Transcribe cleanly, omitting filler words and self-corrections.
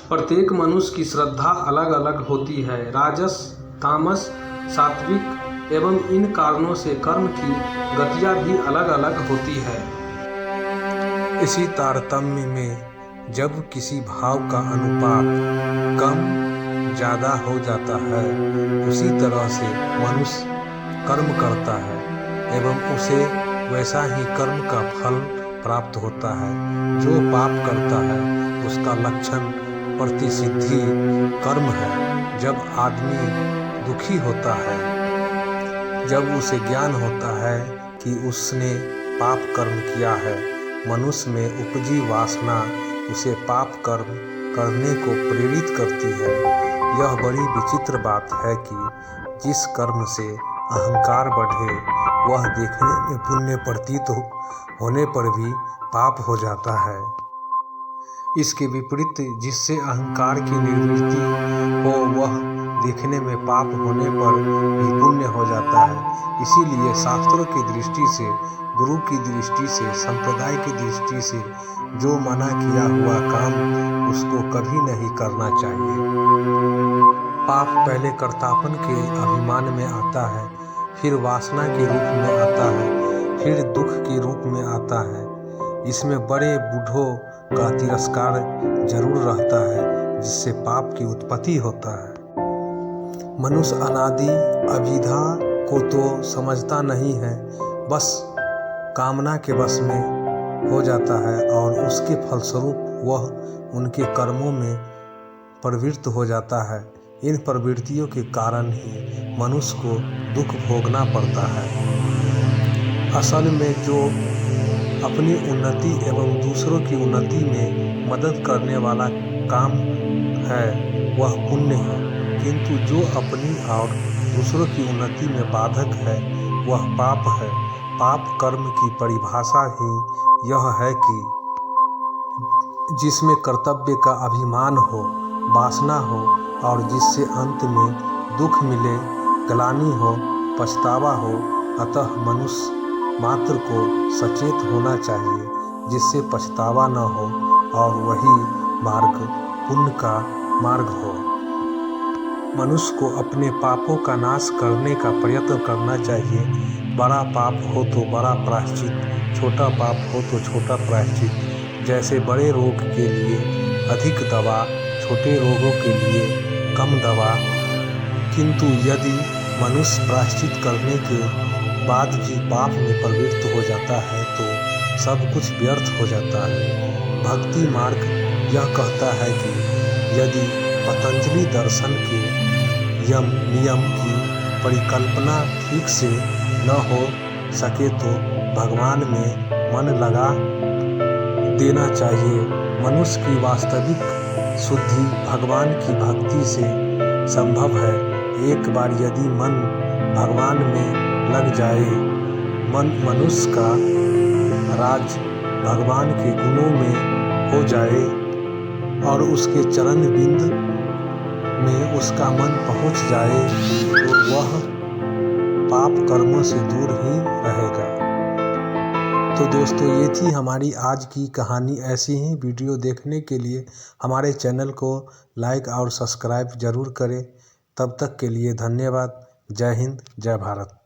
प्रत्येक मनुष्य की श्रद्धा अलग अलग होती है। राजस, तामस, सात्विक एवं इन कारणों से कर्म की गतियाँ भी अलग अलग होती है। इसी तारतम्य में जब किसी भाव का अनुपात कम ज़्यादा हो जाता है, उसी तरह से मनुष्य कर्म करता है एवं उसे वैसा ही कर्म का फल प्राप्त होता है। जो पाप करता है उसका लक्षण प्रतिसिद्धि कर्म है। जब आदमी दुखी होता है, जब उसे ज्ञान होता है कि उसने पाप कर्म किया है, मनुष्य में उपजी वासना उसे पाप कर्म करने को प्रेरित करती है। यह बड़ी विचित्र बात है कि जिस कर्म से अहंकार बढ़े वह देखने में पुण्य प्रतीत होने पर भी पाप हो जाता है। इसके विपरीत जिससे अहंकार की निवृत्ति हो वह देखने में पाप होने पर भी पुण्य हो जाता है। इसीलिए शास्त्रों की दृष्टि से, गुरु की दृष्टि से, संप्रदाय की दृष्टि से जो मना किया हुआ काम उसको कभी नहीं करना चाहिए। पाप पहले कर्तापन के अभिमान में आता है, फिर वासना के रूप में आता है, फिर दुख के रूप में आता है। इसमें बड़े बूढ़ों का तिरस्कार जरूर रहता है, जिससे पाप की उत्पत्ति होता है। मनुष्य अनादि अभिधा को तो समझता नहीं है, बस कामना के वश में हो जाता है और उसके फलस्वरूप वह उनके कर्मों में प्रवृत्त हो जाता है। इन प्रवृत्तियों के कारण ही मनुष्य को दुख भोगना पड़ता है। असल में जो अपनी उन्नति एवं दूसरों की उन्नति में मदद करने वाला काम है वह पुण्य है, किंतु जो अपनी और दूसरों की उन्नति में बाधक है वह पाप है। पाप कर्म की परिभाषा ही यह है कि जिसमें कर्तव्य का अभिमान हो, वासना हो और जिससे अंत में दुख मिले, ग्लानि हो, पछतावा हो। अतः मनुष्य मात्र को सचेत होना चाहिए जिससे पछतावा न हो और वही मार्ग पुण्य का मार्ग हो। मनुष्य को अपने पापों का नाश करने का प्रयत्न करना चाहिए। बड़ा पाप हो तो बड़ा प्रायश्चित, छोटा पाप हो तो छोटा प्रायश्चित। जैसे बड़े रोग के लिए अधिक दवा, छोटे रोगों के लिए कम दवा। किंतु यदि मनुष्य प्रायश्चित करने के बाद भी पाप में प्रवृत्त हो जाता है तो सब कुछ व्यर्थ हो जाता है। भक्ति मार्ग यह कहता है कि यदि पतंजलि दर्शन के यम नियम की परिकल्पना ठीक से न हो सके तो भगवान में मन लगा देना चाहिए। मनुष्य की वास्तविक शुद्धि भगवान की भक्ति से संभव है। एक बार यदि मन भगवान में लग जाए, मनुष्य का राज भगवान के गुणों में हो जाए और उसके चरण बिंद में उसका मन पहुंच जाए तो वह पाप कर्मों से दूर ही रहेगा। तो दोस्तों ये थी हमारी आज की कहानी। ऐसी ही वीडियो देखने के लिए हमारे चैनल को लाइक और सब्सक्राइब जरूर करें। तब तक के लिए धन्यवाद। जय हिंद, जय भारत।